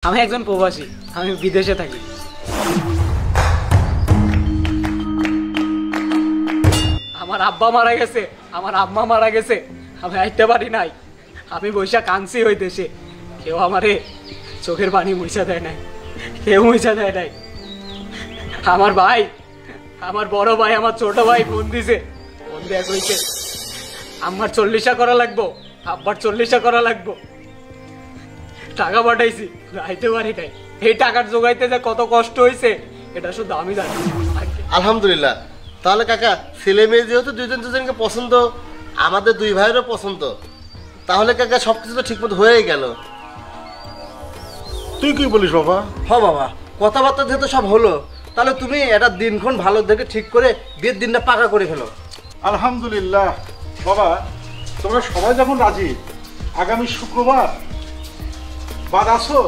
আমি একজন প্রবাসী, আমি বিদেশে থাকি। আমার আব্বা মারা গেছে, আমার আম্মা মারা গেছে, আমি আইতে পারি নাই। আমি বৈশা কাঁদছি ওই দেশে, কেউ আমারে চোখের পানি মুছা দেয় নাই, কেউ মুছা দেয় নাই। আমার ভাই, আমার বড় ভাই, আমার ছোট ভাই ফোন দিছে, ফোন দেয়া কইছে আম্মার 40 করা লাগবো, আব্বার 40 করা লাগবো। টাকা পাঠাইছি, আইতে পারি নাই। এই টাকার জোগাইতে যে কত কষ্ট হয়েছে এটা শুধু আমি জানি। আলহামদুলিল্লাহ। তাহলে কাকা ছেলে মেয়ে যেহেতু দুজন দুজনকে পছন্দ, আমাদের দুই ভাইয়েরও পছন্দ, তাহলে কাকা সবকিছু তো ঠিকমতো হয়েই গেল। তুই কি বলিস বাবা? হ বাবা, কথাবার্তা যেহেতু সব হলো, তাহলে তুমি একটা দিনক্ষণ ভালো দেখে ঠিক করে বিয়ের দিনটা পাকা করে ফেলো। আলহামদুলিল্লাহ বাবা, তোমরা সবাই যখন রাজি, আগামী শুক্রবার বাদ আসো,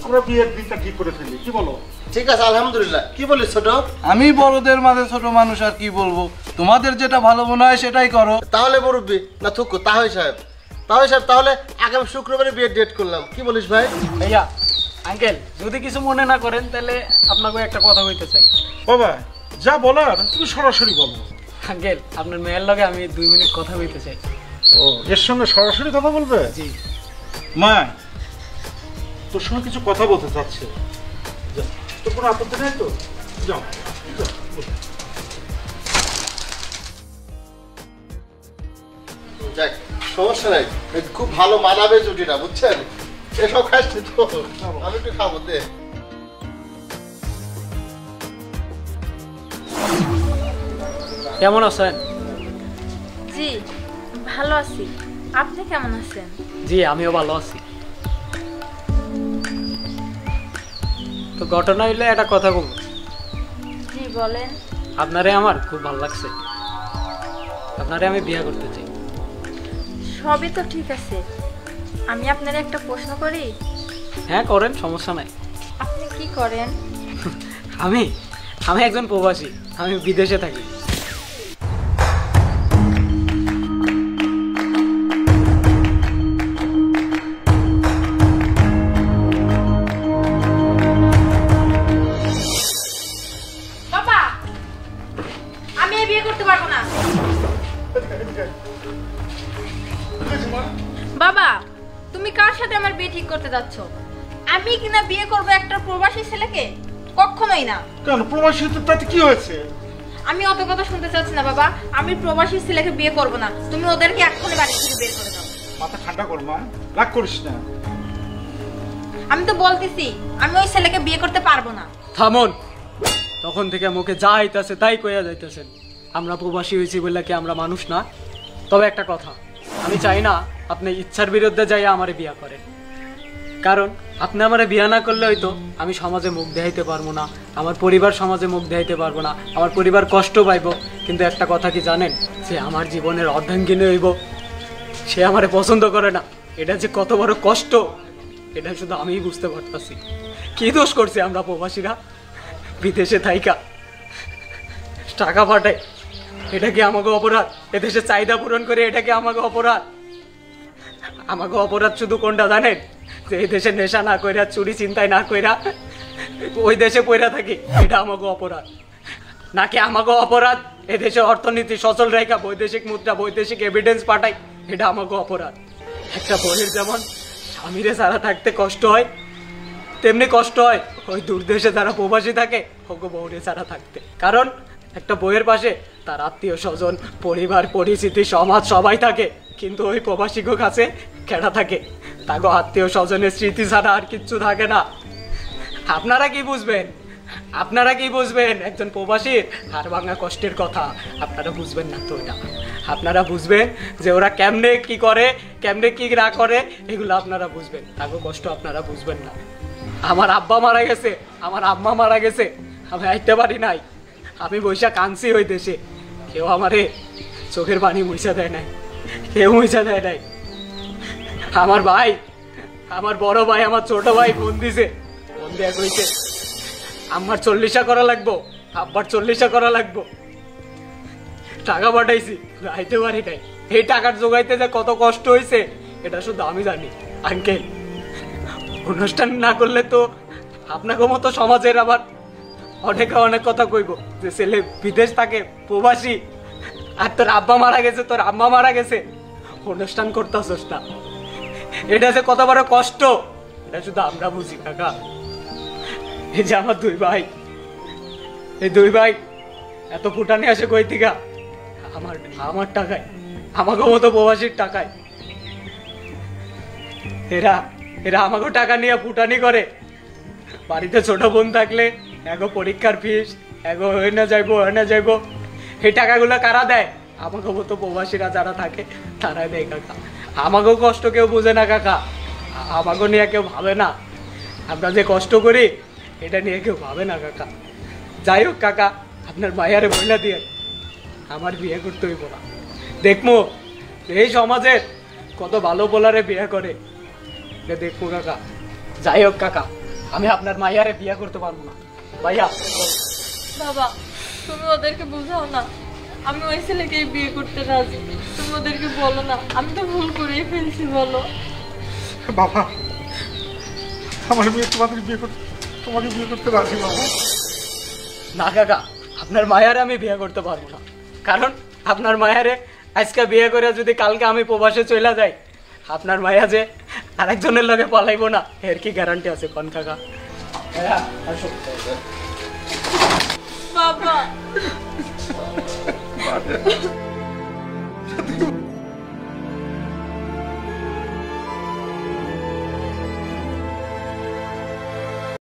আমরা বিয়ের দিনটা ঠিক করে ফেলি, কি বলো? ঠিক আছে আলহামদুলিল্লাহ। কি বলিস ছোট? আমি বড়দের মাঝে ছোট মানুষ, আর কি বলবো, তোমাদের যেটা ভালো মনে হয় সেটাই করো। তাহলে মুরব্বী না থুকু তাহলে সাহেব, তাহলে আগামী শুক্রবারে বিয়ের ডেট করলাম, কি বলিস ভাই? ভাইয়া আঙ্কেল, যদি কিছু মনে না করেন তাহলে আপনাকে একটা কথা বলতে চাই। বাবা যা বলার তুমি সরাসরি বলো। আঙ্কেল, আপনার মেয়ের লগে আমি 2 মিনিট কথা বলতে চাই। ও, এর সঙ্গে সরাসরি কথা বলবে? জি। মা, তোর সঙ্গে কিছু কথা বলতে চাচ্ছে, তোর কোনো আপত্তি নেই তো? যাও যাও। যাক, সমস্যা নাই, খুব ভালো মানাবে জুটিটা, বুঝছেন? এসব খাচ্ছি তো, আমি একটু খাবো দে। কেমন আছেন? জি ভালো আছি, আপনি কেমন আছেন? জি আমিও ভালো আছি। তো ঘটনা হইলে একটা কথা বলবো। জি বলেন। আপনারে আমার খুব ভালো লাগছে, আপনারে আমি বিয়ে করতে চাই। সবই তো ঠিক আছে, আমি আপনার একটা প্রশ্ন করি? হ্যাঁ করেন, সমস্যা নাই। আপনি কি করেন? আমি আমি একজন প্রবাসী, আমি বিদেশে থাকি। বাবা, আমি এই বিয়ে করতে পারবো না। বাবা, তুমি কার সাথে আমার বিয়ে ঠিক করতে যাচ্ছ? আমি কিনা বিয়ে করব একটা প্রবাসী ছেলেকে? কখনোই না। কেন, প্রবাসী তো তাতে কি হয়েছে? আমি অত কথা শুনতে চাচ্ছি না বাবা, আমি প্রবাসী ছেলেকে বিয়ে করব না। তুমি ওদেরকে এক্ষুনি বাড়ি থেকে বের করে দাও। মাথা ঠান্ডা কর মা, রাগ করিস না। আমি তো বলতেছি আমি ওই ছেলেকে বিয়ে করতে পারবো না। থামুন, তখন থেকে মুখে যা আইতাছে তাই কইয়া যাইতেছেন। আমরা প্রবাসী হয়েছি বললে কি আমরা মানুষ না? তবে একটা কথা, আমি চাই না আপনি ইচ্ছার বিরুদ্ধে যাইয়া আমারে বিয়া করেন। কারণ আপনি আমারে বিয়া না করলে হয়তো আমি সমাজে মুখ দেখাইতে পারবো না, আমার পরিবার সমাজে মুখ দেখাইতে পারবো না, আমার পরিবার কষ্ট পাইব। কিন্তু একটা কথা কি জানেন, যে আমার জীবনের অর্ধাঙ্গিনী হইব, সে আমারে পছন্দ করে না। এটা যে কত বড় কষ্ট, এটা শুধু আমিই বুঝতে পারতাছি। কি দোষ করছি আমরা প্রবাসীরা? বিদেশে থাইকা টাকা পাঠাই, এটা কি আমাকে অপরাধ? এদেশে চাহিদা পূরণ করে, এটা কি আমাকে অপরাধ? আমাকে অপরাধ শুধু কোনটা জানেন? যে এই দেশে নেশা না কইরা, চুরি চিন্তায় না কইরা ওই দেশে পইরা থাকি, এটা আমাকে অপরাধ। নাকি আমাকে অপরাধ এদেশে অর্থনীতি সচল রেখা, বৈদেশিক মুদ্রা, বৈদেশিক এভিডেন্স পাঠাই, এটা আমাকে অপরাধ। একটা বইয়ের যেমন স্বামীরে ছাড়া থাকতে কষ্ট হয়, তেমনি কষ্ট হয় ওই দূর দেশে যারা প্রবাসী থাকে ওকে বউরে ছাড়া থাকতে। কারণ একটা বইয়ের পাশে তার আত্মীয় স্বজন, পরিবার, পরিচিতি, সমাজ সবাই থাকে, কিন্তু ওই প্রবাসীর কাছে কেডা থাকে? তাকে আত্মীয় স্বজনের স্মৃতি ছাড়া আর কিচ্ছু থাকে না। আপনারা কি বুঝবেন? আপনারা কি বুঝবেন একজন প্রবাসীর হাড় ভাঙা কষ্টের কথা? আপনারা বুঝবেন না তো এটা। আপনারা বুঝবেন যে ওরা কেমনে কি করে, কেমনে কি না করে, এগুলো আপনারা বুঝবেন। তাকে কষ্ট আপনারা বুঝবেন না। আমার আব্বা মারা গেছে, আমার আম্মা মারা গেছে, আমি আইতে পারি নাই। আমি বৈশা কাঁদছি ওই দেশে, কেউ আমারে চোখের পানি মুছা দেয় নাই, কেউ মুছা দেয় নাই। আমার ভাই, আমার বড় ভাই, আমার ছোট ভাই ফোন দিছে, ফোন দেয়া কইছে আম্মার 40 করা লাগবো, আব্বার 40 করা লাগবো। টাকা পাঠাইছি, আইতে পারি নাই। এই টাকার জোগাইতে যে কত কষ্ট হয়েছে এটা শুধু আমি জানি। আঙ্কেল, অনুষ্ঠান না করলে তো আপনাকে মতো সমাজের আবার অনেকে অনেক কথা কইব যে ছেলে বিদেশ থাকে প্রবাসী, আর তোর আব্বা মারা গেছে, তোর আম্মা মারা গেছে, অনুষ্ঠান করতেছস না। এটা যে কত বড় কষ্ট এটা শুধু আমরা বুঝি কাকা। এই যে আমার দুই ভাই, এই দুই ভাই এত ফুটানি আসে কই থেকে? আমার টাকায়, আমাকে মতো প্রবাসীর টাকায়। এরা এরা আমাকে টাকা নিয়ে ফুটানি করে। বাড়িতে ছোট বোন থাকলে এগো পরীক্ষার ফিস, এগো না যাইবো, এই টাকাগুলো কারা দেয়? আমাকে মতো প্রবাসীরা যারা থাকে তারাই দেয় কাকা। আমাকেও কষ্ট কেউ বোঝে না কাকা, আমাকে নিয়ে কেউ ভাবে না। আমরা যে কষ্ট করি এটা নিয়ে কেউ ভাবে না কাকা। যাই হোক কাকা, আপনার মায়ারে বইলা দিয়ে আমার বিয়ে করতে হইব না। দেখবো এই সমাজের কত ভালো পোলারে বিয়ে করে, দেখবো কাকা। যাই হোক কাকা, আমি আপনার মায়ারে বিয়ে করতে পারবো না। ভাইয়া বাবা, তুমি ওদেরকে বুঝাও না, আমি ওই ছেলেকেই বিয়ে করতে রাজি। তুমি ওদেরকে বলো না, আমি তো ভুল করেই ফেলছি। বলো বাবা, আমার মেয়ে তোমাকে বিয়ে করতে রাজি বাবা। না কাকা, আপনার মায়ারে আমি বিয়ে করতে পারবো না। কারণ আপনার মায়ারে আজকে বিয়ে করে যদি কালকে আমি প্রবাসে চলে যাই, আপনার মায়া যে আরেকজনের লগে পালাইবো না এর কি গ্যারান্টি আছে কোন কাকা? হ্যাঁ আসো।